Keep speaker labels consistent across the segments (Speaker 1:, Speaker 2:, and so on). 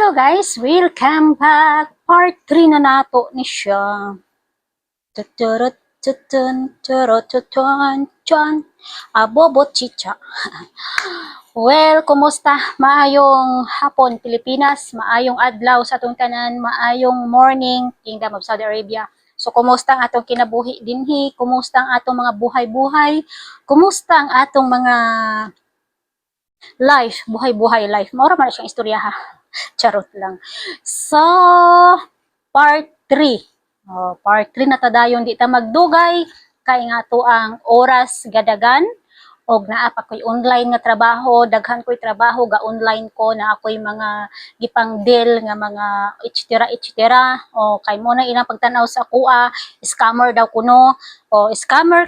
Speaker 1: Hello guys, welcome back. Part 3 na nato ni siya. Tuturut tutun turut tutun chon. Abobo chicha. Well, kumusta? Maayong hapon Pilipinas, maayong adlaw sa atong tanan, maayong morning Kingdom of Saudi Arabia. So kumusta ang atong kinabuhi dinhi? Kumusta ang atong mga buhay-buhay? Kumusta ang atong mga life, buhay-buhay life? Maura man siyang istorya ha. Charot lang. So, part 3. Part 3 na tadayon di ta magdugay kay nga to ang oras gadagan og naa pa koy online nga trabaho, daghan koy trabaho ga online ko na ako'y mga gipang deal nga mga etcetera o kay mo na ilang pagtanaw sa kuha, scammer daw kuno o scammer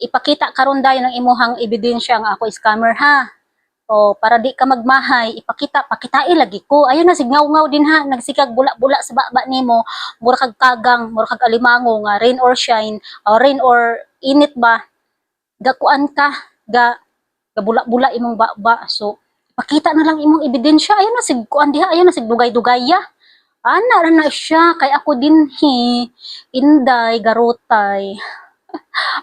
Speaker 1: ipakita karon dayon ang imuhang ebidensya nga ako scammer ha. O, para di ka magmahay, pakitai lagi ko. Ayun na, signaw-ngaw din ha, nagsikag bula-bula sa baba nimo, mura kag kagang, mura kag alimango, nga rain or shine, o rain or init ba, gakuan ka, ga bula-bula imong baba. So, pakita na lang imong ebidensya, ayun na, sigkuan diha, ayun na, sigdugay-dugay ya. Ana na siya, kay ako din inday, garotay.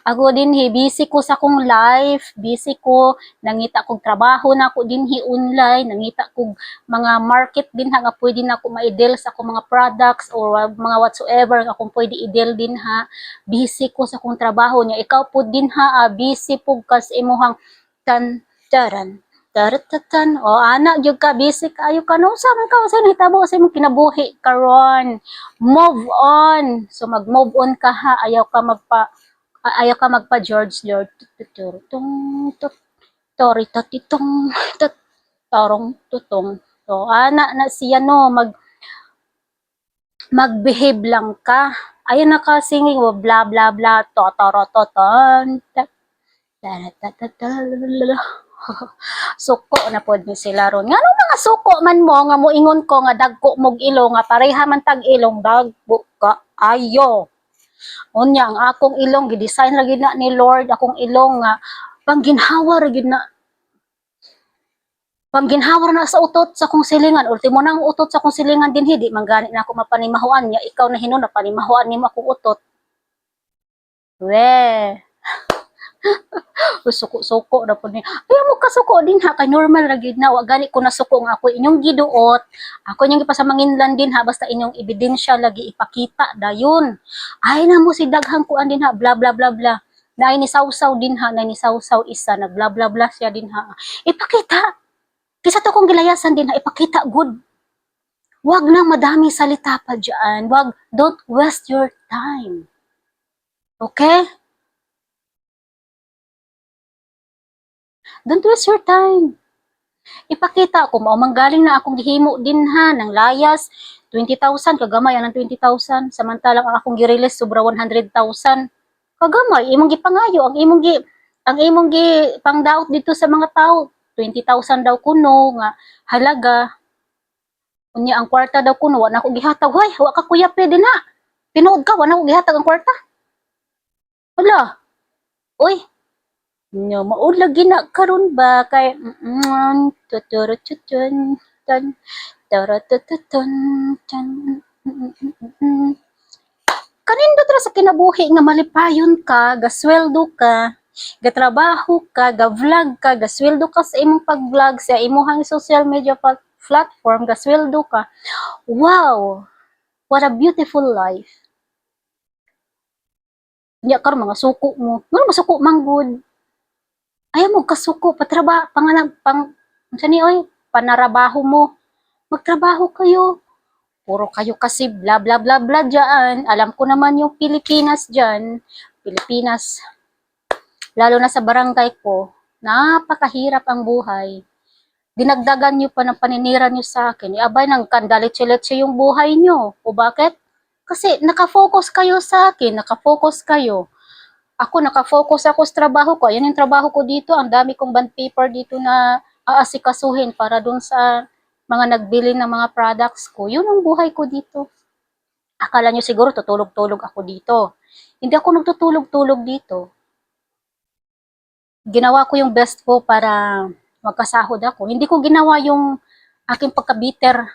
Speaker 1: Ako dinhi busy ko sa kong life, busy ko nangita kog trabaho na ako dinhi online, nangita kog mga market din ha nga pwede na ako ma-deal sa akong mga products or mga whatsoever nga akong pwede i-deal din ha. Busy ko sa kong trabaho niya. Ikaw po din ha, busy po kas imuhang taran taratatan o anak gyud ka busy kaayo ka no sa man ka sa hitabo sa imong kinabuhi karon. Move on. So mag-move on ka ha, ayaw ka magpa George Lord tutong tori tatitong torong tutong. So ana na siya no magbehave lang ka. Ayun na ka singing bla bla bla totorototon. Suko na pod ni sila ron. Ngano mga suko man mo nga moingon ko nga dagko mog ilo nga pareha man tag ilong dagko ka ayo. Unya ang akong ilong gidesign ra gid na ni Lord akong ilong nga pangginhawa ra gid na sa utot sa kong silingan ultimo nang utot sa kong silingan dinhi di man gani na ako mapanimahuan nya ikaw na hinon na panimahuan nimo akong utot we suko na po ni ay mo kasuko din ha kay normal ra gid na wa gani ko nasuko nga ako inyong giduot ako inyong gipasamanginlan din ha basta inyong ebidensya lagi ipakita dayon ay na mo si daghang kuan din ha bla bla bla bla na ni sawsaw din ha na ni sawsaw isa nag bla bla bla siya din ha ipakita kisa to kong gilayasan din ha ipakita good wag na madami salita pa diyan wag don't waste your time okay. Don't waste your time. Ipakita ko, manggaling na akong gihimo din ha, ng layas, 20,000, kagamay ang 20,000, samantalang ang akong girelease sobra 100,000. Kagamay, imong gipangayo, ang imong gi pangdaot dito sa mga tao, 20,000 daw kuno nga halaga. Unya ang kwarta daw kuno, wa na ko gihatag. Hoy, wa ka kuya pwede na. Tinuod ka, wa na ko gihatag ang kwarta. Wala. Oy, no, maudlag gina karon ba kay tuturututun tan taratutun tan kanindot ra sa kinabuhi nga malipayon ka gasweldo ka gatrabaho ka ga-vlog ka gasweldo ka sa imong pag-vlog sa imong social media platform gasweldo ka wow what a beautiful life nya karon mga suko mo ngano masuko manggod ayaw mo kasuko panarabaho mo magtrabaho kayo puro kayo kasi bla bla bla bla dyan alam ko naman yung Pilipinas lalo na sa barangay ko napakahirap ang buhay dinagdagan nyo pa ng paninira nyo sa akin abay nang kandalit-letse yung buhay nyo o bakit? Kasi nakafocus kayo sa akin nakafocus kayo ako nakafocus ako sa trabaho ko. Ayan yung trabaho ko dito. Ang dami kong bond paper dito na aasikasuhin para dun sa mga nagbili ng mga products ko. Yun ang buhay ko dito. Akala nyo siguro tutulog-tulog ako dito. Hindi ako nagtutulog-tulog dito. Ginawa ko yung best ko para magkasahod ako. Hindi ko ginawa yung aking pagka-bitter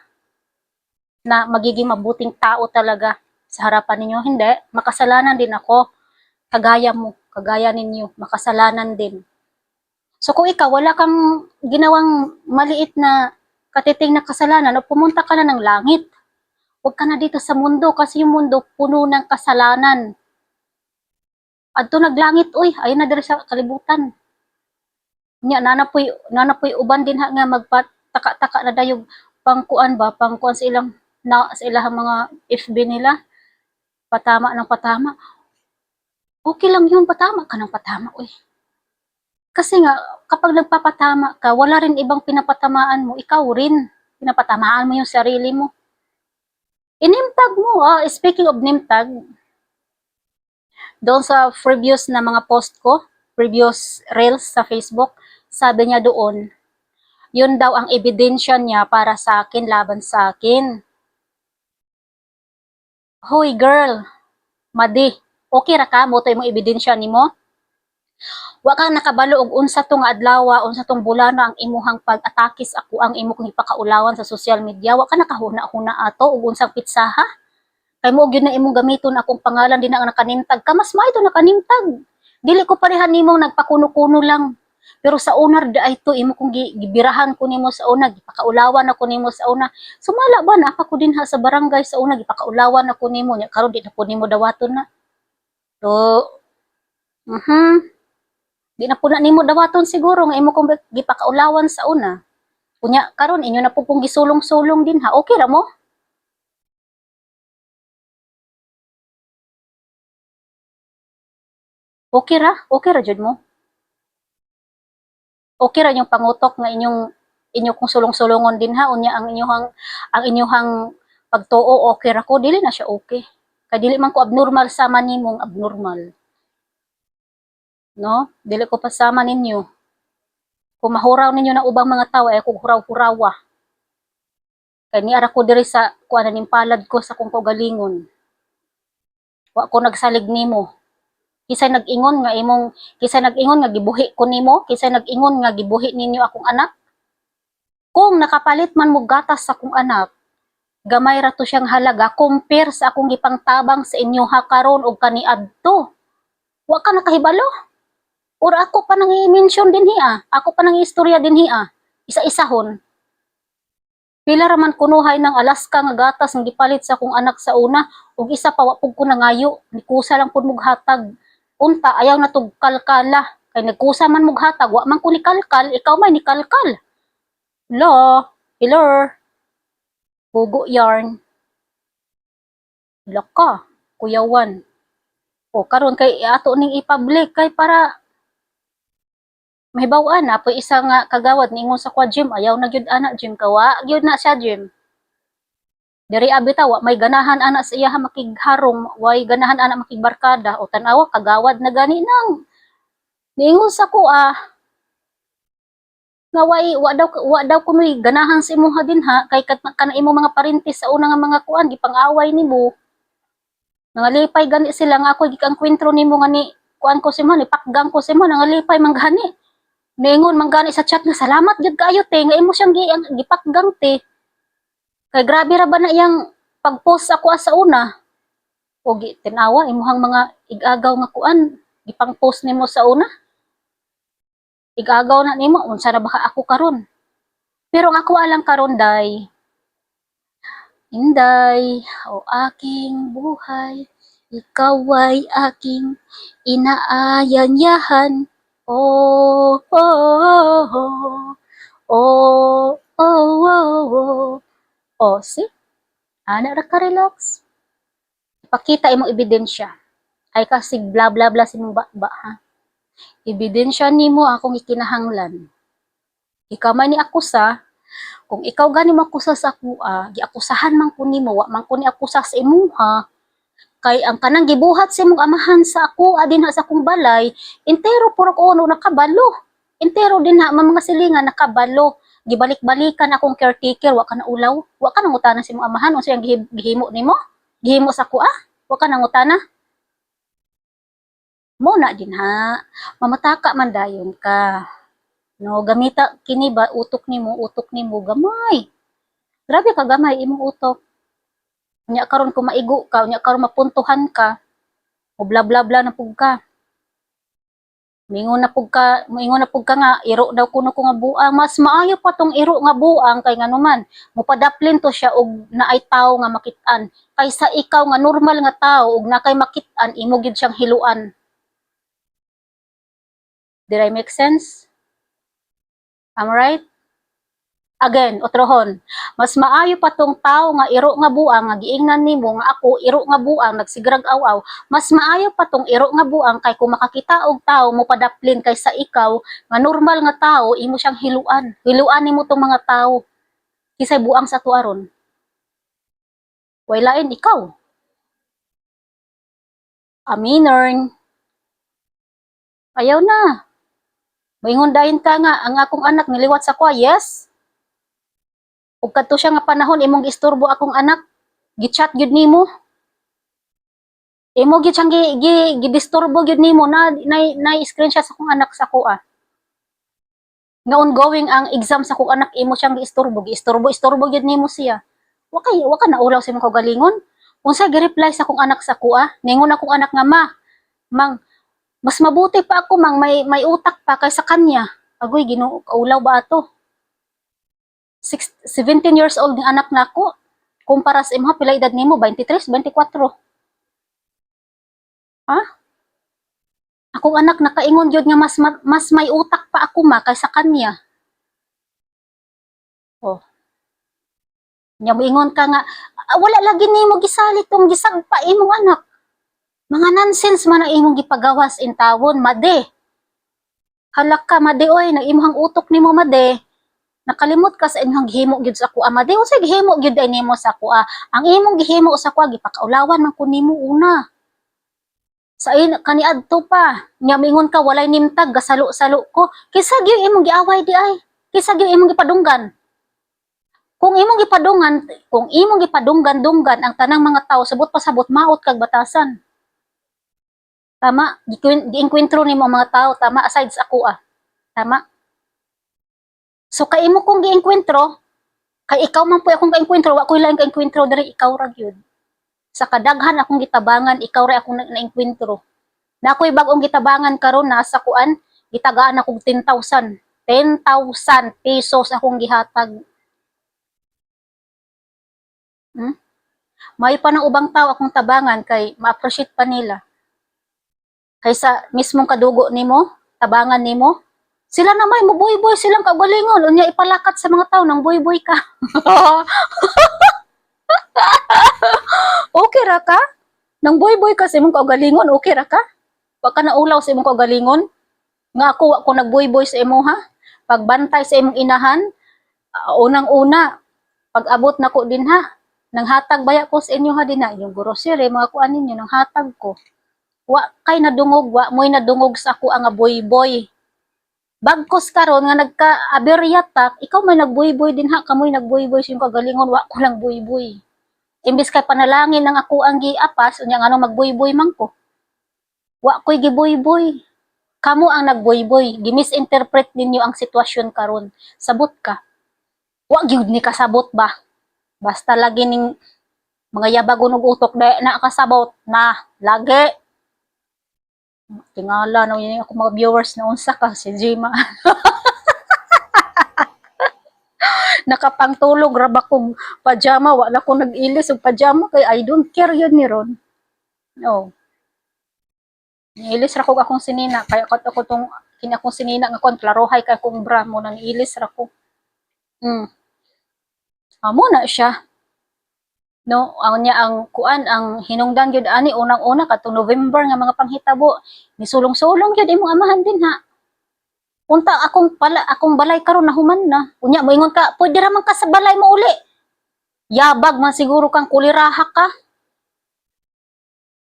Speaker 1: na magiging mabuting tao talaga sa harapan ninyo. Hindi, makasalanan din ako. Kagaya mo, kagaya ninyo, makasalanan din. So kung ikaw, wala kang ginawang maliit na katiting na kasalanan, o pumunta ka na ng langit. Huwag ka na dito sa mundo kasi yung mundo puno ng kasalanan. Adto naglangit, uy, ayun na diri sa kalibutan. Nya nanapoy uban din ha nga magpataka-taka na dayog pangkuan ba, pangkuan sa ilang mga FB nila. Patama ng patama. Okay lang yun, patama ka ng patama, uy. Kasi nga, kapag nagpapatama ka, wala rin ibang pinapatamaan mo, ikaw rin. Pinapatamaan mo yung sarili mo. Inimtag mo, speaking of nimtag, doon sa previous na mga post ko, previous reels sa Facebook, sabi niya doon, yun daw ang ebidensya niya para sa akin, laban sa akin. Hoy girl, madi, okay ra ka mo to imong ebidensya nimo? Wa ka nakabalo og unsa tong adlaw, unsa tong bulano ang imuhang pag-atake sa ako, ang imo kong ipakaulawan sa social media. Wa ka nakahuna-huna ato og unsang pitsaha. Kay mo gyud na imong gamiton akong pangalan din ang nakanimtag ka, mas maito nakanimtag. Dili ko parehan nimong nagpakuno-kuno lang. Pero sa una ay to imo kong gibirahan ko nimo sa una, gipakaulawan ako nimo sa una. Sumala ba na ako din ha sa barangay sa una, gipakaulawan ako nimo nya karon di na po nimo dawaton na. So, di na po na nimo dawaton siguro nga imo kong gipakaulawan sa una. Kunya karon inyo na po kong gisulong-sulong din ha. Okay ra mo? Okay ra jud mo. Okay ra yung pangutok nga inyo kong sulong-sulongon din ha. Unya ang inyong pagtuo okay ra ko, dili na siya okay. Kay dili man ko abnormal sama nimong abnormal. No? Dili ko pasama ninyo. Kung mahuraw ninyo na ubang mga tao, ay kung huraw-hurawa. Kaya ni ara ko diri sa kuan ning palad ko sa kung kaugalingon. Wa ko nagsalig nimo. Kisay nag-ingon nga gibuhi ko nimo, kisay nag-ingon nga gibuhi ninyo akong anak. Kung nakapalit man mo gatas sa akong anak, gamay ra to siyang halaga compare sa akong gipangtabang sa inyo ha karon og kaniadto. Wa ka nakahibalo? Or ako pa nang i-mention din hiya, ako pa nang istorya din hiya. Isa-isahon. Pila ra man kunuhay ng Alaska nga gatas nga gipalit sa akong anak sa una, ug isa pa wa pud ko nangayo, nikusa lang pud mog hatag. Unta ayaw na tog kalkala, kay nagkusa man mog hatag, wa man ko ni kalkal, ikaw may ni kalkal. Lo, Hiller, Bugo yarn. Laka, kuyawan. O karon kay ato ning i-public kay para mahibaw-an na po isa nga kagawad ningon sa kwa gym, ayaw na gyud ana gym kawa, gyud na siya gym. Diri abita wa may ganahan ana sa iya makigharong, way ganahan ana makigbarkada o tan-awa kagawad na gani nang. Ningon sa ko nga wa daw kunoy ganahan sa imuha din ha kay kana imo mga parintis sa una nga mga kuan gipang-away nimo. Nangalipay gani sila nga ako gikang kwentro nimo nga ni kuan ko si mo ni pakgang ko si mo nangalipay man gani. Ningon man gani sa chat nga salamat gyud kaayo te nga imo siyang gipakgang te. Kay grabe ra ba na iyang pag-post ako sa una. O tinawa imuhang mga igagaw nga kuan gipang-post nimo sa una. Igagaw na nimo unsa na baka ako karon. Pero ang ako alang karon day. Inday, o aking buhay, ikaw ay aking inaayanyahan. Oh, oh, oh, oh, oh, oh, oh, oh. Oh, see? Ana ra ka relax. Ipakita imong ebidensya. Ay kasi bla bla bla simong ba ha. Ebidensya nimo akong ikinahanglan. Ikaw man ni akusa, kung ikaw gani makusa sa ako, giakusahan man ko nimo, wa man ko ni akusa sa imuha. Kay ang kanang gibuhat sa imong amahan sa ako, adin sa akong balay, entero puro ko no nakabalo. Entero din ha mga silingan nakabalo. Gibalik-balikan akong caretaker, wa ka na ulaw, wa ka nang utana sa imong amahan, unsa yang gihimo nimo? Gihimo sa ako wa ka nang utana. Mo na din ha, mamataka man dayon ka. No, gamita kini ba utok nimo gamay. Grabe ka gamay imong utok. Unya karon kung maigo ka, unya karon mapuntuhan ka, o bla bla bla na pug ka. Mingon na pug ka nga iro daw kuno ko nga buang, mas maayo pa tong iro nga buang kay nganuman mopadaplin to siya og naay tawo nga makit-an kaysa ikaw nga normal nga tawo og nakay makit-an imo gid siyang hiluan. Did I make sense? Am I right? Again, otrohon, mas maayo pa tong tawo nga iro nga buang nga giingnan nimo nga ako iro nga buang nagsigrag aw-aw, mas maayo pa tong iro nga buang kay kung makakita og tawo mo padaplin kaysa ikaw nga normal nga tawo imo siyang hiluan. Hiluan nimo tong mga tawo kisay buang sa tuaron. Way lain ikaw. Aminern. Ayaw na. Moingon dahin ka nga ang akong anak niliwat sa kwa. Yes. Ug kadto siya nga panahon imong gisturbo akong anak, gichat gyud nimo. Imo gyud siyang gidisturbo gyud nimo na screenshot sa akong anak sa kuha. Nga ongoing ang exam sa akong anak imo siyang isturbo gyud nimo siya. Wa ka naulaw sa imong kaugalingon. Unsa gi-reply sa akong anak sa kuha? Ningon akong anak nga mang mas mabuti pa ako mang may utak pa kaysa kanya. Agoy Ginoo, kaulaw ba ato? 17 years old ng anak nako. Kumpara sa imong pila edad nimo 23, 24. Ha? Akong anak nakaingon gyud nga mas may utak pa ako kaysa kanya. Oh. Nya moingon ka nga wala lagi nimo gisalit tong gisagpa imong anak. Mga nonsense man ang imong gipagawas in tawon, made. Halak ka made oy, nang imong utok nimo made. Nakalimot ka sa inyong gihimo gyud sa kuha made unsay gihimo gyud ay nimo sa kuha ang imong gihimo sa kuha gipakaulawan man kun nimo una sa kaniadto pa nya mingon ka walay nimtag gasalo-salo ko kisa gyud imong giaway di ay kisa gyud imong gipadunggan kung imong gipadunggan ang tanang mga tao sabot pasabot maot kag batasan tama giinkwentro nimo ang mga tao tama aside sa kuha tama. So kay imo kong giengkwentro, kay ikaw man po akong giengkwentro, wa ko lang giengkwentro diri ikaw ra gyud. Sa kadaghan akong gitabangan, ikaw ra akong naengkwentro. Na ako'y bagong gitabangan karon nasa kuan, gitagaan akong 10,000. 10,000 pesos akong gihatag. May pa ng ubang tao akong tabangan kay ma-appreciate pa nila. Kaysa mismong kadugo nimo, tabangan nimo, sila na may muboy-boy silang kagalingon. Unya ipalakat sa mga tao nang boy-boy ka. Okay ra ka? Nang boy-boy ka sa imong kagalingon, okay ra ka? Wa ka na ulaw sa imong kagalingon? Nga ako wa ko nagboy-boy sa imo ha? Pagbantay sa imong inahan, unang-una, pag-abot nako din ha. Nang hatag baya ko sa inyo ha din ha. Yung grocery, mga kuan ninyo, nang hatag ko. Wa kay nadungog, wa mo'y nadungog sa ako ang boy-boy. Bagkos karon nga nagka-aberya ta, ikaw may nagbuy-buy din ha, kamoy nagbuy-buy sa kagalingon, wa ko lang buy-buy. Imbis kay panalangin ng ako ang giapas, unya nga magbuy-buy man ko. Wa ko'y gibuy-buy. Kamo ang nagbuy-buy, gimisinterpret ninyo ang sitwasyon karon. Sabot ka. Wa gyud ni kasabot ba? Basta lagi ning mga yabagon og utok na kasabot na lagi. Tingala na yun ako mga viewers na unsa ka si Jima. Nakapangtulog ra ba kog pajama, wala ko nag-ilis og pajama kay I don't care yun ni ron. No. Niilis ra kog akong sinina kaya ako tong kini akong sinina nga kon klarohay kay kong bra mo nang ilis ra ko. Amo na siya. No, ang kuan ang hinungdan gyud ani unang-una katong November nga mga panghitabo nisulong-sulong gyud imong amahan din ha. Unta akong balay karon nahuman na. Unya moingon ka, pwede ra man ka sa balay mo uli. Yabag man siguro kang kuliraha ka.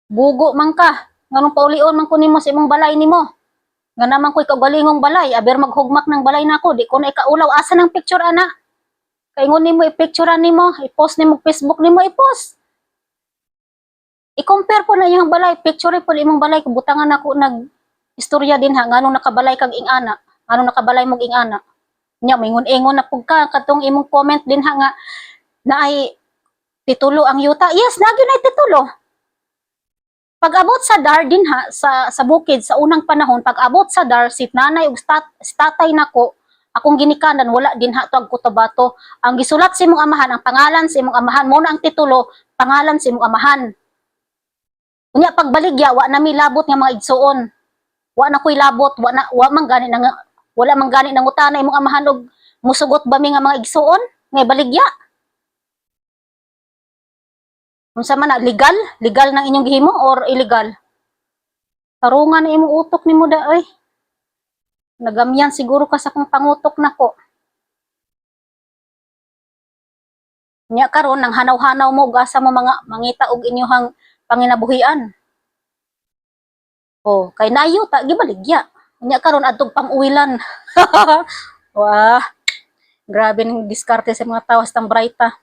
Speaker 1: Bugo man ka. Nganong paulion man ko nimo sa imong balay nimo. Nga naman ko'y kaugalingong balay, aber maghugmak ng balay nako, di ko na ikaulaw asa nang picture ana. Kaingon nimo i-picturean nimo, i-post nimo Facebook nimo i-post. I-compare po na yung balay, picture po imong balay, butangan ako nag istorya din ha nganong nakabalay kag ingana. Ano nakabalay mong ingana? Nya mingon-ingon na pug ka katong imong comment din ha nga na ay titulo ang yuta. Yes, nagyo na titulo. Pag abot sa dar din ha sa bukid sa unang panahon, pag abot sa dar si nanay ug si tatay nako akong ginikanan wala din ha to ag Cotabato. Ang gisulat sa imong amahan ang pangalan sa imong amahan mo na ang titulo, pangalan sa imong amahan. Unya pagbaligya wa na mi labot nga mga igsuon. Wa na koy labot, wa man gani nang wala man gani nangutana imong amahan og musugot ba mi nga mga igsuon nga baligya. Unsa man na legal? Legal nang inyong gihimo or illegal? Tarungan na imong utok nimo da oy. Nagamyan siguro ka sa kung pangutok nako. Nya karon nang hanaw-hanaw mo gasa mo mga mangita og inyong panginabuhian. Oh, kay nayo ta gibaligya. Nya karon adtong pang-uwilan. Wah, grabe ning diskarte sa mga tawas tang brighta.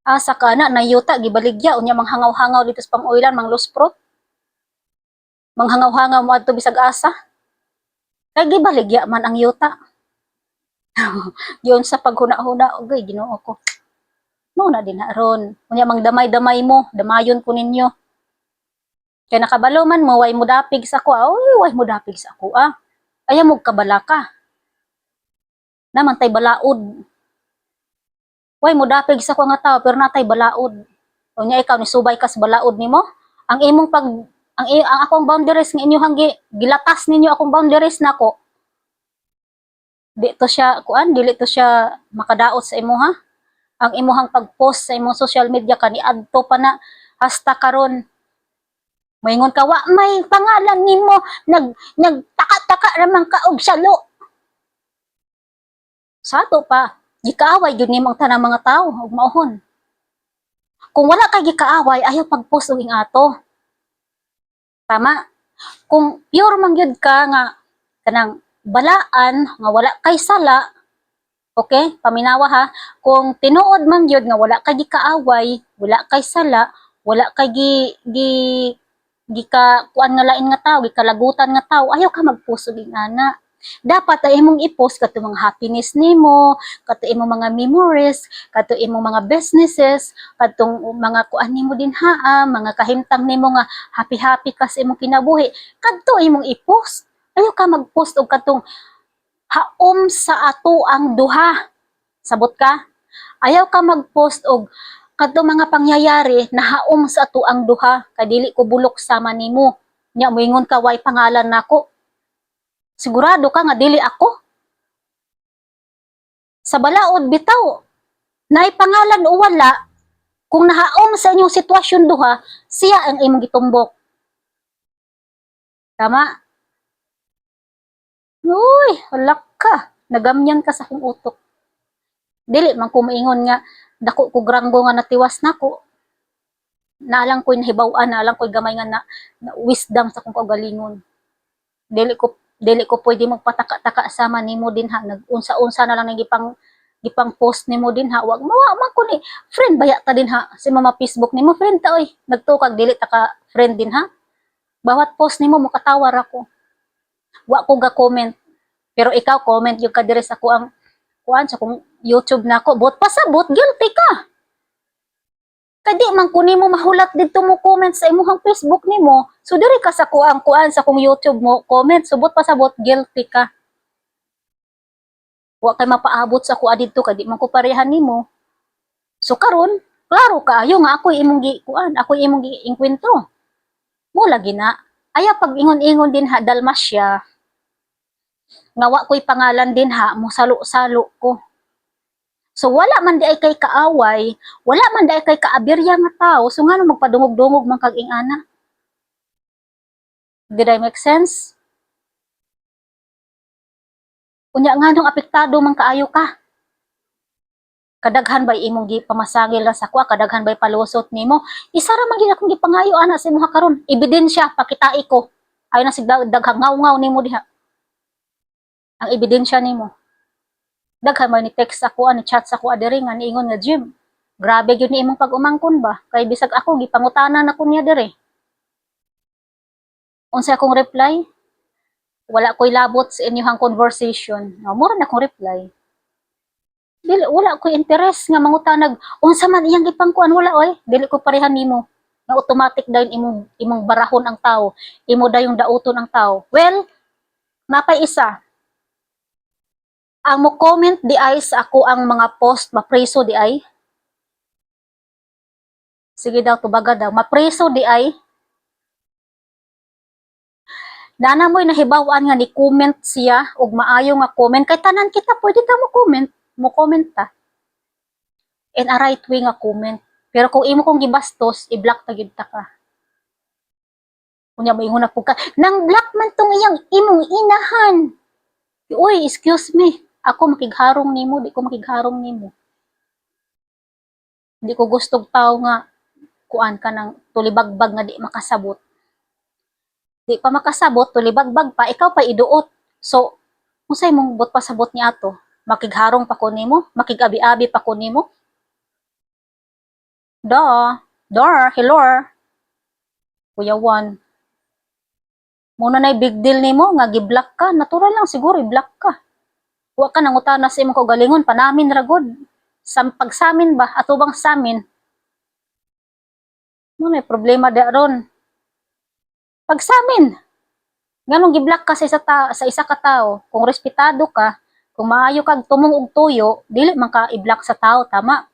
Speaker 1: Asa ka na nayuta gibaligya unya manghangaw-hangaw dito sa pang-uwilan manglusprot. Manghangaw-hangaw mo adto bisag asa. Kay gibaligya man ang yuta. Yun sa paghuna-huna ugay Ginoo ko. Mao na din aron. Unya mangdamay-damay mo, damayon ko ninyo. Kay nakabalo man mo way mo dapig sa ako. Oy, way mo dapig sa ako ah. Aya mo kabala ka. Naman tay balaod. Way mo dapig sa ko nga tao pero natay balaod. Unya ikaw ni subay ka sa balaod nimo. Ang imong ang akong boundaries nga inyohang gilatas ninyo akong boundaries nako. Dili to siya makadaot sa imo ha. Ang imuhang pag-post sa imong social media kani adto pa na hasta karon. Moingon ka wa may pangalan nimo nagtaka-taka ramang ka og salo. Sa ato pa gikaaway gyud nimong tanang mga tawo ug maohon. Kung wala kay gikaaway ayaw pag-post og ato. Tama? Kung pure man gyud ka nga kanang balaan nga wala kay sala, okay? Paminawa ha. Kung tinuod man gyud nga wala kay gikaaway, wala kay sala, wala kay gika kuan nga lain nga tawo, gikalagutan nga tawo, ayaw ka mag-post og ana. Dapat ay imong i-post kato mga happiness nimo, kato imong mga memories, kato imong mga businesses, katong mga kuan nimo din ha, mga kahimtang nimo nga happy-happy ka sa imong kinabuhi, kadto imong i-post. Ayaw ka mag-post og katong haom sa ato ang duha. Sabot ka? Ayaw ka mag-post og kadto mga pangyayari na haom sa ato ang duha, kay dili ko bulok sama nimo. Nya moingon ka way pangalan nako. Sigurado ka nga dili ako? Sa balaod bitaw, naay pangalan o wala, kung nahaom sa inyong sitwasyon duha, siya ang imong gitumbok. Tama? Uy, halak ka. Nagamyan ka sa akong utok. Dili man ko maingon nga dako ko granggo nga natiwas nako. Naalang ko'y nahibaw-an, naalang ko'y gamay nga na wisdom sa akong kaugalingon. Dili ko pwede magpataka-taka sama nimo din ha. Nag-unsa-unsa na lang gipang post nimo din ha. Wag man ko ni friend baya ta din ha. Si mama Facebook nimo friend ta oy. Nagtukag dili ta ka friend din ha. Bawat post nimo makatawar ako. Wa ko ga comment. Pero ikaw comment yung ka dire sa ko ang kuan sa kung YouTube nako. Bot pasabot guilty ka. Kadi man ko nimo mahulat didto mo comment sa imong Facebook nimo. So diri ka sa kuan sa kung YouTube mo comment subot pasabot guilty ka. Wa kay mapaabot sa kuan didto kadi man ko parehan nimo. So karon, klaro kaayo nga ako imong ako imong giinkwentro. Mo lagi na. Aya pag ingon-ingon din ha dalmasya. Nga wa ko'y pangalan din ha, mo salo-salo ko. So wala man di ay kay kaaway, wala man di ay kay kaabirya nga tao, so ngano magpadungog-dungog man kag ingana. Did I make sense? Unya nganong apektado man kaayo ka. Kadaghan bay imong gipamasagil lang sa kwa, kadaghan bay palusot nimo. Isa ra man gid akong gipangayo ana sa imong karon, ebidensya pakitai ko. Ayo na sig daghang ngaw-ngaw nimo diha. Ang ebidensya nimo. Daghan man ni text ako ani chat sa ko adiri nga niingon nga Jim. Grabe gyud ni imong pag-umangkon ba? Kay bisag ako gipangutanan ako niya dire. Unsa akong reply? Wala ko'y labot sa inyong conversation. Mura na akong reply. Dili, wala ko'y interest nga mangutanag, unsa man iyang gipangkuan, wala oy. Dili ko parehan nimo. Nga automatic dahil imong barahon ang tao. Imo dayong dauton ang tao. Well, napay isa. Ang mo comment di ay sa ako ang mga post, mapreso di ay. Sige daw, tubaga daw. Mapreso di ay. Nana mo'y nahibawan nga ni comment siya og maayo nga comment. Kay tanan kita, pwede ta mo comment. Mo comment ta. And a right way nga comment. Pero kung imo kong gibastos, i-block ta gyud ta ka. Kunya moingon na po ka, nang block man tong iyang imong inahan. Uy, excuse me. Ako makigharong nimo, di ko makigharong nimo. Di ko gustong tao nga kuan ka ng tulibagbag nga di makasabot. Di pa makasabot, tulibagbag pa, ikaw pa iduot. So, unsay mong bot pasabot niya ato? Makigharong pa ko nimo, makigabi-abi pa ko nimo. Hello. Kuya Juan. Muna na big deal nimo nga gi-block ka, natural lang siguro i-block ka. Wa ka nang utana sa imong kaugalingon, panamin ragod. Pagsamin ba atubang samin? Mo may problema da ron. Pagsamin. Nganong gi-block ka sa isa ka tao, kung respetado ka, kung maayo kag tumong og tuyo, dili man ka i-block sa tao, tama?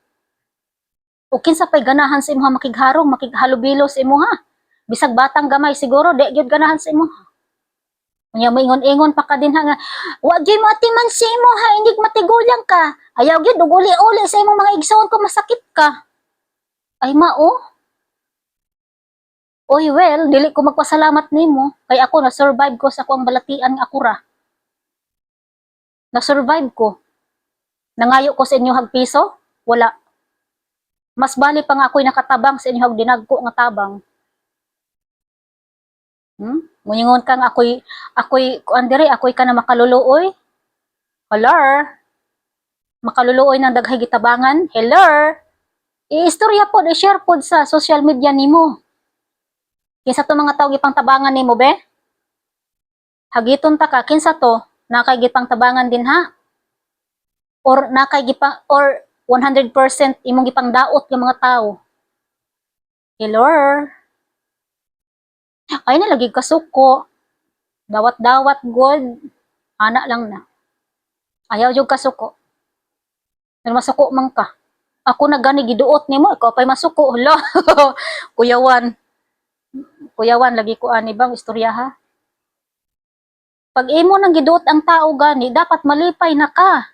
Speaker 1: O kinsa pay ganahan sa imong makigharong, makighalubilo sa imong ha. Bisag batang gamay siguro di gyud ganahan sa imong. Unya mo ingon-ingon pa ka din ha nga, wa gyud mo atiman sa imo ha, indig matigulang ka. Ayaw gyud og uli-uli sa imong mga igsoon ko masakit ka. Ay mao. Oy well, dili ko magpasalamat nimo kay ako na survive ko sa akong balatian nga akura. Na survive ko. Nangayo ko sa inyo hagpiso? Wala. Mas bali pa nga ako'y nakatabang sa inyo hagdinagko nga tabang. Muningon ka nga ako'y kuandire, ako'y ka na makaluluoy. Hello? Makaluluoy ng daghay gitabangan. Hello? I-istorya pod, i-share pod sa social media nimo. Kinsa to mga tao gipang tabangan nimo be? Hagiton ta ka, kinsa to? Nakay gipang tabangan din ha? Or nakay gipang, or 100% imong gipang daot yung mga tao. Hello? Ay na lagi kasuko. Dawat-dawat god. Ana lang na. Ayaw jud kasuko. Pero masuko man ka. Ako na gani giduot nimo, ikaw pay masuko. Hala. Kuyawan. Kuyawan lagi ko ani bang istorya ha. Pag imo nang giduot ang tao gani, dapat malipay na ka.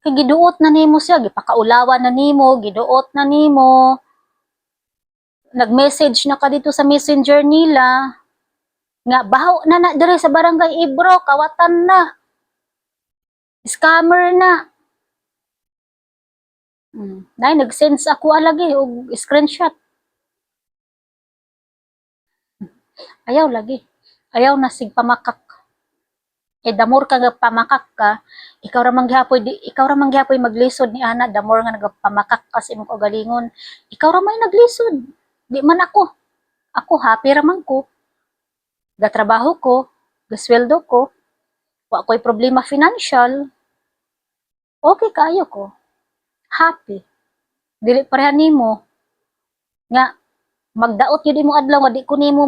Speaker 1: Kay giduot na nimo siya, gipakaulawan na nimo, giduot na nimo. Nag-message na ka dito sa messenger nila. Nga bahaw na dire sa barangay Ibro, kawatan na. Scammer na. Nay nag-send ako alagi og screenshot. Ayaw lagi. Ayaw na sig pamakak. Damor ka nga pamakak ka, ikaw ra man gihapon maglisod ni ana, damor nga nagapamakak ka sa imong kaugalingon. Ikaw ra may naglisod. Di man ako. Ako happy ra man ko. Gatrabaho ko, gasweldo ko. Wa ko'y problema financial. Okay kayo ko. Happy. Dili pareha nimo nga magdaot yun mo adlaw, di ko nimo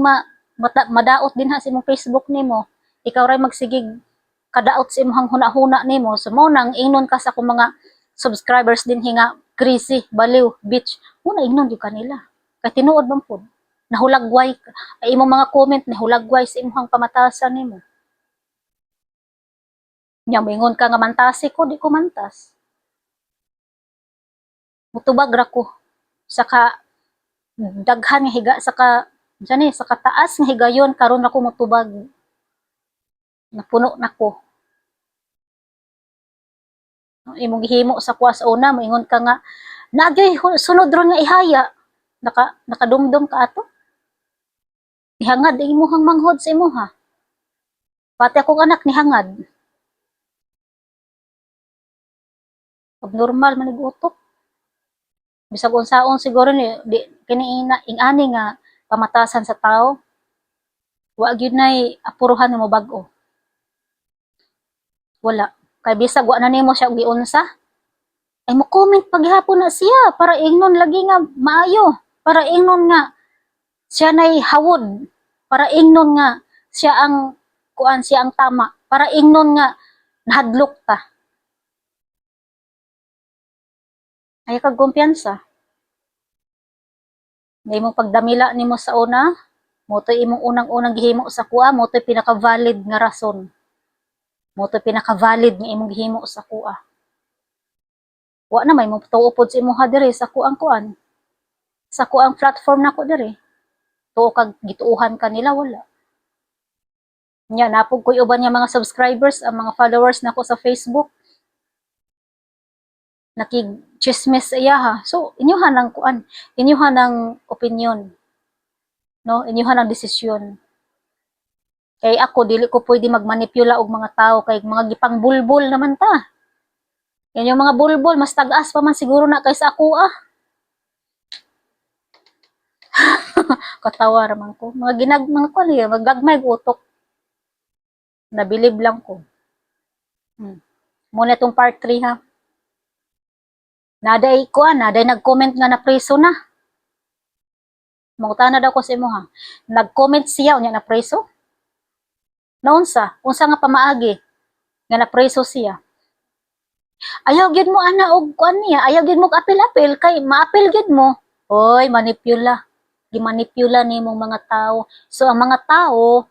Speaker 1: madaot din ha sa imong Facebook nimo. Ikaw ray magsigig kadaot sa imong huna-huna nimo. So mo nang ingnon ka sa akong mga subscribers din hinga crazy, baliw, bitch. Muna ingnon yung kanila. Kay tinuod man po. Nahulagway ay imong mga comment nahulagway sa imong pamatasan nimo. Nya moingon ka nga mantasi ko, di ko mantas. Mutubag ra ko. Saka daghan nga higa saka taas nga higayon karon ako mutubag. Napuno nako. Imong gihimo sa kuwas una, moingon ka nga nagyoy sunod ron nga ihaya. Nakadumdum ka ato. Nihangad imuhang manghod sa imuha. Pati akong anak nihangad. Abnormal man utok. Bisag unsaon siguro ni kini ingani nga pamatasan sa tao. Wa gyud nay apuruhan mo bag-o. Wala. Kay bisag wa na nimo siya og giunsa, ay mo comment paghapon na siya para ingnon lagi nga maayo, para ingnon nga siya nay hawod, para ingnon nga siya ang siya ang tama, para ingnon nga nahadlok ta. Ay kag kumpiyansa. Ngay mong pagdamila nimo sa una, mo to imong unang-unang gihimo sa kuha, mo to pinaka-valid nga rason. Mo to pinaka-valid nga imong gihimo sa kuha. Wa na may mo tuo pod sa imong diri sa kuang kuan. Sa kuang platform nako diri. Tuo kag gituuhan kanila wala. Nya napog koy uban nga mga subscribers, ang mga followers nako sa Facebook. Nakig-chismis iya ha. So, inyuhan ang kuan, inyuhan ang opinion. No, inyuhan ang desisyon. Kay ako dili ko pwede magmanipula og mga tao kay mga gipang bulbul naman ta. Yan yung mga bulbul mas tagas pa man siguro na kaysa ako ah. Katawa raman ko. Mga kuan magagmay utok. Nabilib lang ko. Muna itong part 3 ha. Naday nag-comment nga na preso na. Mangutana daw ko sa imo ha. Nag-comment siya unya na preso. Naunsa? Unsa nga pamaagi nga na preso siya. Ayaw gid mo ana og kuan niya, ayaw gid mo apil-apil kay maapil gid mo. Hoy, manipula. Gimanipula nimong mga tao. So ang mga tao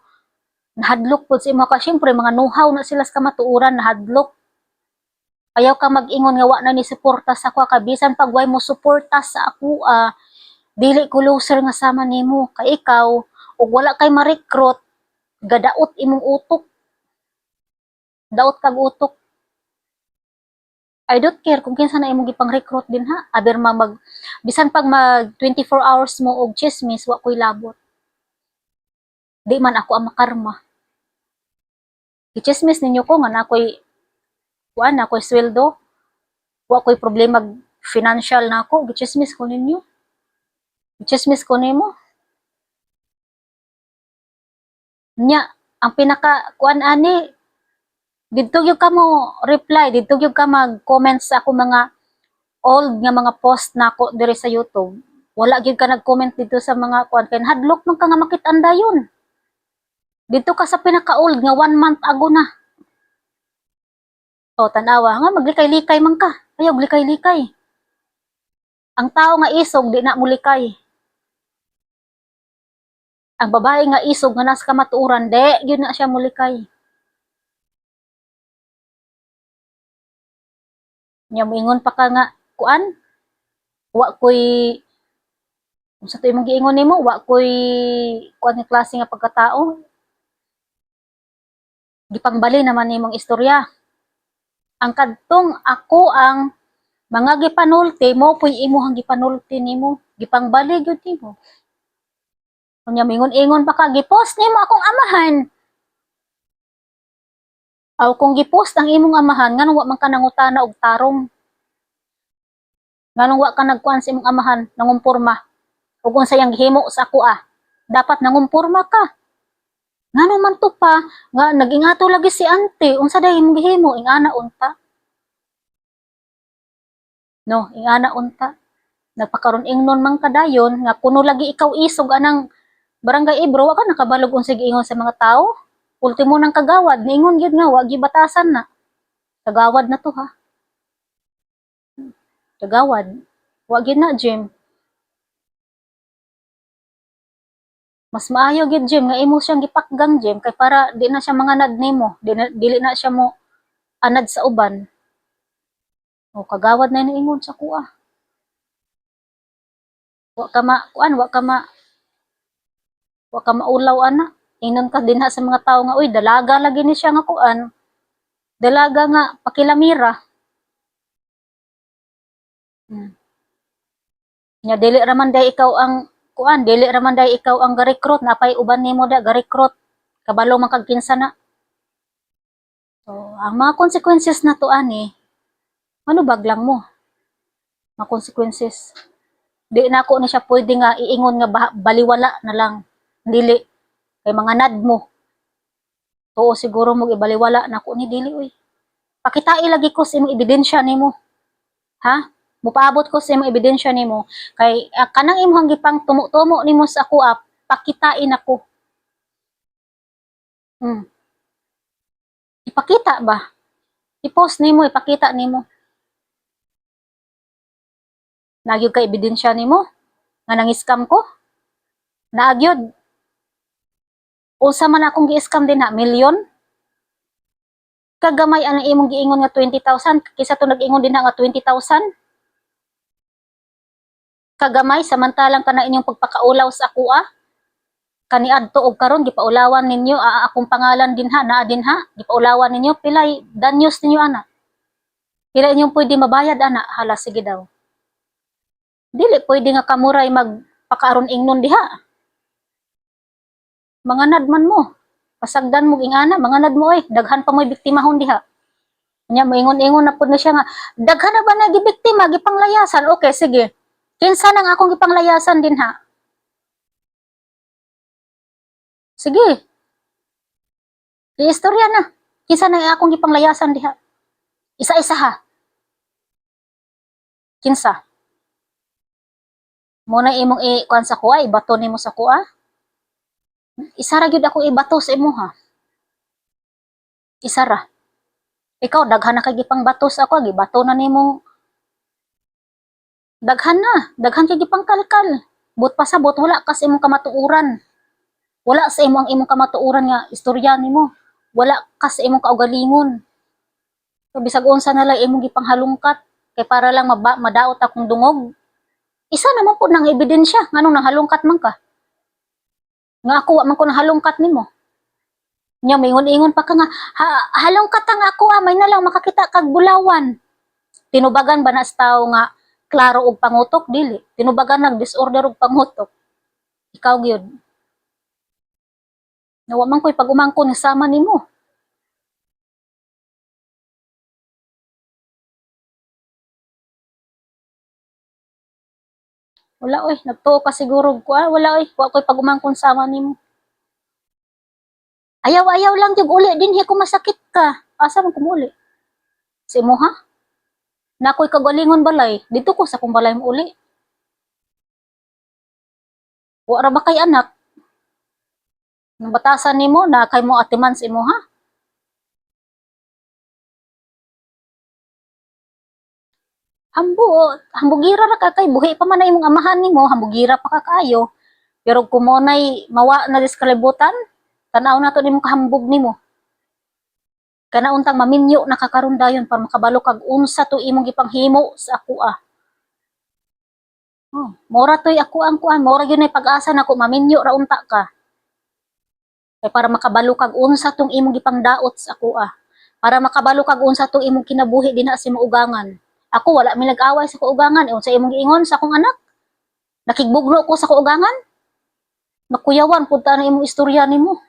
Speaker 1: nahadlok pud sa imo ka syempre mga know-how na sila sa kamatuoran nahadlok. Ayaw ka mag-ingon nga wa na ni suporta sa ako kabisan pag way mo suporta sa ako dili ko loser nga sama nimo kay ikaw ug wala kay ma-recruit gadaot imong utok. Daot kag utok. I don't care kung kinsa na imong gipang-recruit din ha. Aber bisan pag mag 24 hours mo og chismis wa koy labot. Di man ako ang makarma. I-chismis ninyo ko nga na ako'y sweldo. Wa ko'y problema financial na ako. Gichismis ko ninyo. Gichismis ko nimo. Nya, ang kuan ani, dito yung ka mo reply, dito yung ka mag-comment sa ako mga old nga mga post na ako diri sa YouTube. Wala gyud ka nag-comment dito sa mga kuan kay hadlok man ka nga makit-anda yun. Dito ka sa pinaka-old nga 1 month ago na. O, tanawa nga, maglikay-likay man ka. Ayaw, likay-likay. Ang tao nga isog, di na mulikay. Ang babae nga isog, nga nasa kamatuuran, yun na siya mulikay. Nya, moingon pa ka nga, kuan? Wa ko'y, kung sa ito imong giingon nimo, wa ko'y, kuan ni klase nga pagkatao. Gipangbali naman nimong istorya. Ang kadtong ako ang mga gipanulti mo puy imuhang gipanulti nimo gipangbali gyud nimo unya mingon-ingon pa ka gipost nimo akong amahan aw kung gipost ang imong amahan nganong wa man ka nangutana og tarong nganong wa ka nagkuan sa imong amahan nangumporma ug unsa yang gihimo sa ako dapat nangumporma ka ngano man to pa nga nagingato lagi si ante unsa day imong gihimo ingana unta no ingana unta nagpakaron ingnon man kadayon nga kuno lagi ikaw isog anang barangay Ibro wa ka nakabalog unsay giingon sa mga tao ultimo nang kagawad niingon gyud nga wa gibatasan na kagawad na to ha kagawad wa gyud na Jim mas maayo gyud Jim nga imo siyang gipakgang Jim kay para di na siya manganad nimo dili na siya mo anad sa uban o kagawad na niingon sa kuha wa ka maulaw ana ingnon ka dinha sa mga tao nga uy dalaga lagi ni siya nga kuan dalaga nga pakilamira nya dili raman day ikaw ang kuan dili raman day ikaw ang ga-recruit napay uban nimo da ga-recruit kabalo man kag kinsa na so ang mga consequences na to ani ano baglang mo mga consequences di na ako ni siya pwede nga iingon nga baliwala na lang dili kay mga nad mo oo siguro mo ibaliwala na ako ni dili uy Pakitai lagi ko sa imong ebidensya nimo. Ha? Mupaabot ko sa imong ebidensya nimo kay kanang imong gipang tumo-tumo nimo sa ako pakitain ako. Hmm. Ipakita ba? I-post nimo, ipakita nimo. Nagyud ka ebidensya nimo nga nang-scam ko? Naagyod. Usa man akong gi-scam din ha, milyon? Kagamay ang imong giingon nga 20,000 kaysa to nag-ingon din nga 20,000? Kagamay samantalang kana inyong pagpakaulaw sa ako kaniadto og karon gipaulawan ninyo akong pangalan din ha, naa din ha, gipaulawan ninyo pilay danyos ninyo ana. Pila inyong pwede mabayad ana? Hala sige daw. Dili pwede nga kamuray magpakaaron ingnon diha. Manganad man mo. Pasagdan mo ingana, manganad mo daghan pa mo'y biktimahon diha. Nya moingon-ingon na pud na siya nga, daghan na ba na gibiktima, gipanglayasan? Okay, sige. Kinsa nang akong gipanglayasan din ha? Sige. Iistorya na. Kinsa nang akong gipanglayasan diha? Isa-isa ha. Kinsa? Mo na imong kuan sa kuha, ibato nimo sa kuha? Isa ra gyud ako ibato sa imo ha. Isa ra. Ikaw daghan na kay gipang bato sa ako, gibato na nimong daghan kay gipang kalkal. But pasabot wala kas imong kamatuoran. Wala sa imo ang imong kamatuoran nga istorya nimo. Wala kas imong kaugalingon. So, bisag unsa na lang imong gipanghalungkat kay para lang madaot akong dungog. Isa naman po nang ebidensya nganong nahalungkat man ka. Nga ako wa man ko nahalungkat nimo. Nya mingon-ingon pa ka nga halungkat ang ako may na lang makakita kag bulawan. Tinubagan ba na sa tao nga klaro og pangutok dili? Tinubagan nag disorder og pangutok. Ikaw gyud. Nawa man ko'y pag-umangkon ni sama nimo. Wala nagtuo ka siguro ko wala wa ko'y pag-umangkon sama nimo. Ayaw-ayaw lang jud uli dinhi ko masakit ka. Asa man kumuli? Si mo ha? Na ako'y kagalingon balay, dito ko sa kong balay mo uli. Wa ra ba kay anak? Nang batasan nimo na kay mo atiman sa imo ha? Hambugira ra ka kay buhi pa man na imong amahan nimo, hambugira pa ka kayo. Pero kumonay mawa na diskalibutan, tanaw na to nimo kahambog nimo. Kana untang maminyo nakakaron dayon para makabalo kag unsa to imong gipanghimo sa ako mora to'y ako ang kuan, mora yun ay pag-asa na ko maminyo ra unta ka. Kay para makabalo kag unsa tong imong gipangdaot sa ako Para makabalo kag unsa tong imong kinabuhi dinha sa imong ugangan. Ako wala mi nag-away sa kuugangan, unsa imong giingon sa akong anak? Nakigbugno ko sa kuugangan? Nakuyawan pud ta na imong istorya nimo.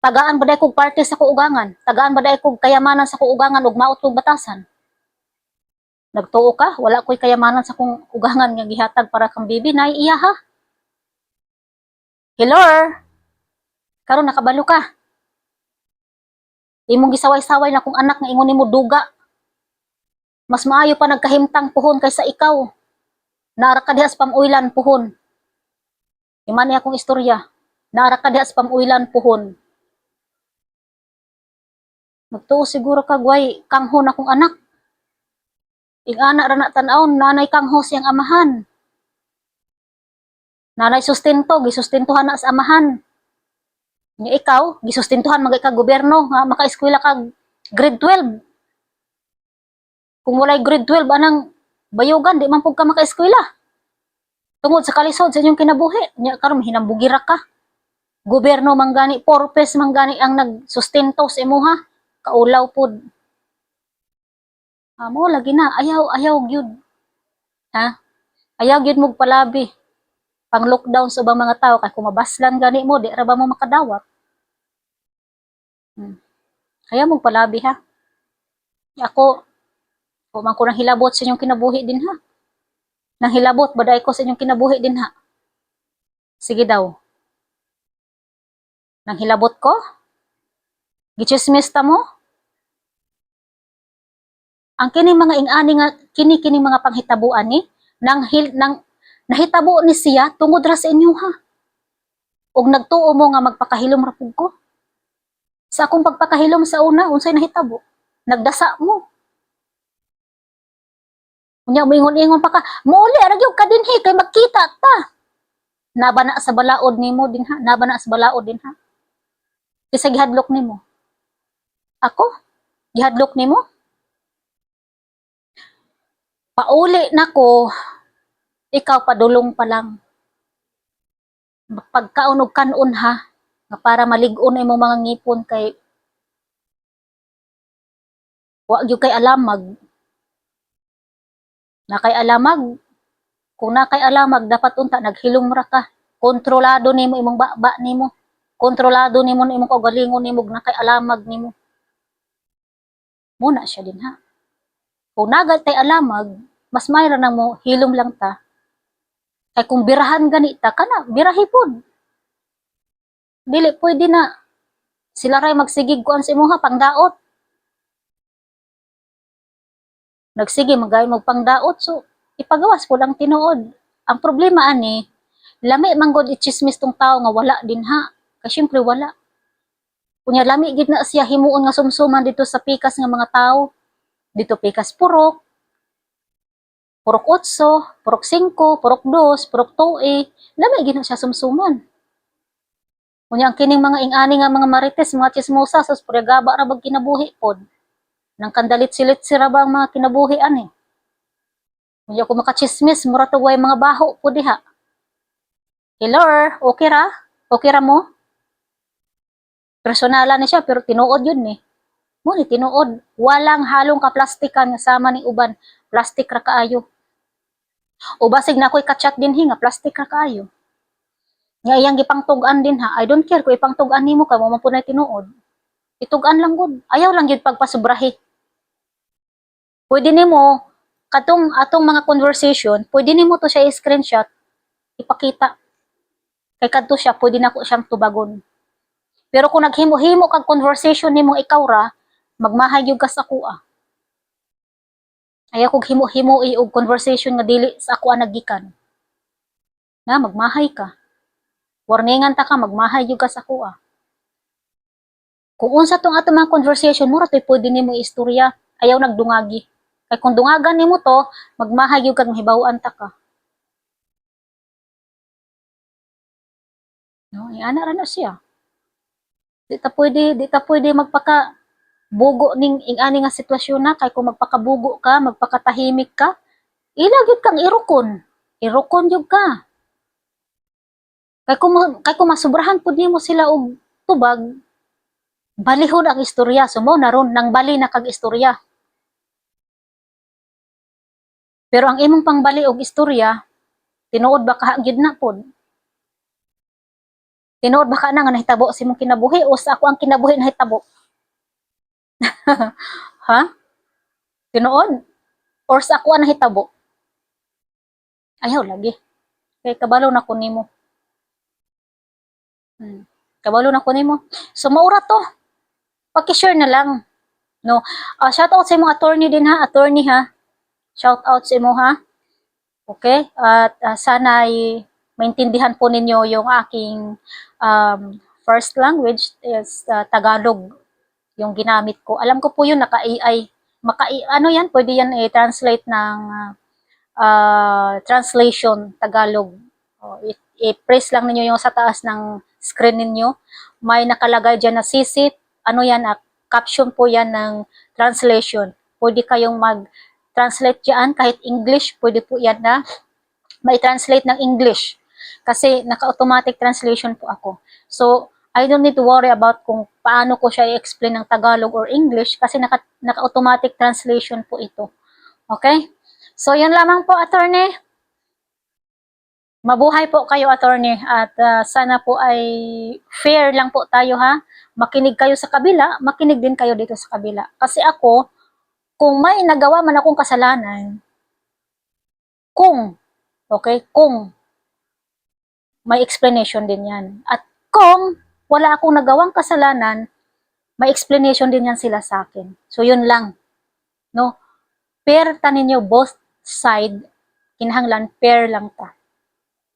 Speaker 1: Tagaan ba day kog parte sa kuugangan? Tagaan ba day kog kayamanan sa kuugangan ug maot kog batasan? Nagtuo ka? Wala ko'y kayamanan sa kong ugangan nga gihatag para kang bibi. Naiiya ha? Hello? Karon nakabalo ka. Imong gisaway-saway na kong anak nga ingon nimo duga. Mas maayo pa nagkahimtang puhon kaysa ikaw. Naara ka diha sa pamuilan puhon. Imani akong istorya. Naara ka diha sa pamuilan puhon. Nagtuo siguro kagway kanghon akong anak. Ing-ana ra na tan-awon nanay kangho siyang amahan. Nanay sustento, gisustentuhan na sa amahan. Nya ikaw, gisustentuhan magay ka gobyerno nga maka-eskwela kag grade 12. Kung walay grade 12 anang bayugan di man pud ka maka-eskwela. Tungod sa kalisod sa inyong kinabuhi, nya karon hinambugira ka. Gobyerno manggani, purpose manggani ang nagsustento sa imuha. Kaulaw pud. Amo lagi na ayaw gyud. Ha? Ayaw gyud mo palabi. Pang lockdown sa ubang mga tao kay kung mabaslan gani mo di ra ba mo makadawat. Ayaw mo palabi ha. Ako man ko nang hilabot sa inyong kinabuhi din ha. Nang hilabot baday ko sa inyong kinabuhi din ha. Sige daw. Nang hilabot ko? Gichismis ta mo? Ang kining mga ingani nga kini mga panghitabuan ni nang nahitabo ni siya tungod ra sa inyo ha. Og nagtuo mo nga magpakahilom ra pud ko. Sa akong pagpakahilom sa una unsay nahitabo? Nagdasa mo. Unya moingon-ingon pa ka, "Mouli ra gyud ka dinhi kay magkita ta." Nabana sa balaod nimo dinha, nabana sa balaod dinha. Kisa gihadlok nimo. Ako? Gihadlok nimo? Pauli nako, ikaw padulong pa lang. Pagkaon og kanon ha, nga para malig-on imong mga ngipon kay wa gyud kay alamag. Na kay alamag, kung na kay alamag dapat unta naghilom ra ka. Kontrolado nimo imong baba nimo. Kontrolado nimo imong kaugalingon nimo na kay alamag nimo. Muna siya din ha. Kung nagat tay alamag, mas mayra nang mo hilom lang ta. Kay kung birahan ganita kana, birahi pod. Dili pwede na sila ray magsigig kuan sa imong ha pangdaot. Nagsige magayon mo pangdaot so ipagawas po lang tinuod. Ang problema ani, lami manggod i-chismis tong tao nga wala din ha. Kay syempre wala. Kunya lami gid na siya himuon nga sumsuman dito sa pikas nga mga tao. Dito pikas purok, purok 8, purok 5, purok 2, purok 2, lami gid na siya sumsuman. Kunya ang kining mga ingani nga mga marites, mga chismosa, sus purigaba ra bag kinabuhi pod. Nang kandalit-silit sira ba ang mga kinabuhian eh. Kunya ko makachismis, mura to way mga baho po diha. Hello, okay ra? Okay ra mo? Personalan ni siya pero tinuod yun eh. Mo ni tinuod, walang halong kaplastikan nga sama ni uban, plastic ra kaayo. O basig na ako'y kachat din nga plastic ra kaayo. Nga iyang gipangtug-an din ha. I don't care kung ipangtug-an nimo ka mo man punay tinuod. Itugan lang gud. Ayaw lang gyud pagpasubrahi. Pwede nimo atong mga conversation, pwede nimo to siya i-screenshot, ipakita. Kay kadto siya, pwede nako siyang tubagon. Pero kung naghimo-himo kag conversation nimo ikaw ra, magmahay gyud ka sa kuha. Ayaw kog himo-himo og conversation nga dili sa ako naggikan. Na magmahay ka. Warningan ta ka magmahay gyud ka sa kuha. Kung unsa tong ato mga conversation mo ra toy pwede nimo istorya, ayaw nagdungagi. Kay kung dungagan nimo to, magmahay gyud kag mahibaw-an ta ka. No, ana ra na siya. Di ta pwede magpaka bugo ning ingani nga sitwasyon na kay kung magpakabugo ka, magpakatahimik ka, ila gyud kang irukon. Irukon gyud ka. Kay kung masubrahan pud nimo sila og tubag, balihon ang istorya. Sumo na ron nang bali na kag istorya. Pero ang imong pangbali og istorya, tinuod ba ka gyud na pod? Tinuod ba ka na nga nahitabo sa imong kinabuhi o sa ako ang kinabuhi nahitabo? Ha? Tinuod? Or sa ako ang nahitabo? Ayaw lagi. Kay kabalo na ko nimo. Kabalo na ko nimo. So maura to. Paki-share na lang. No. Shout out sa imong attorney din ha, attorney ha. Shout out sa imo ha. Okay? At sana ay maintindihan po ninyo yung aking first language is Tagalog yung ginamit ko. Alam ko po yun naka-AI. Ano yan? Pwede yan i-translate ng translation Tagalog. I-press lang ninyo yung sa taas ng screen ninyo. May nakalagay dyan na sisip. Ano yan? Caption po yan ng translation. Pwede kayong mag-translate dyan. Kahit English, pwede po yan na may translate ng English. Kasi naka-automatic translation po ako. So, I don't need to worry about kung paano ko siya i-explain ng Tagalog or English kasi naka-automatic translation po ito. Okay? So, yun lamang po, attorney. Mabuhay po kayo, attorney. At sana po ay fair lang po tayo, ha? Makinig kayo sa kabila, makinig din kayo dito sa kabila. Kasi ako, kung may nagawa man akong kasalanan, kung may explanation din yan. At kung wala akong nagawang kasalanan, may explanation din yan sila sa akin. So, yun lang. No? Pair ta ninyo both side, kinahanglan pair lang ta.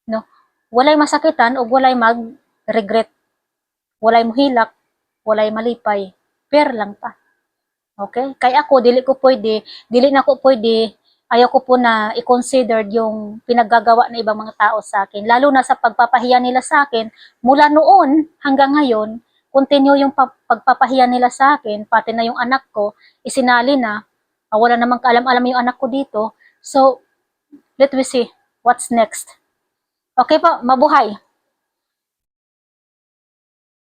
Speaker 1: No? Walay masakitan o walay mag-regret. Walay mohilak, walay malipay. Pair lang ta. Okay? Kaya ako, dili na ko pwede, ayaw ko po na i-consider yung pinaggagawa ng ibang mga tao sa akin. Lalo na sa pagpapahiya nila sa akin, mula noon hanggang ngayon, continue yung pagpapahiya nila sa akin, pati na yung anak ko, isinali na, wala namang kaalam-alam yung anak ko dito. So, let we see what's next. Okay po, mabuhay.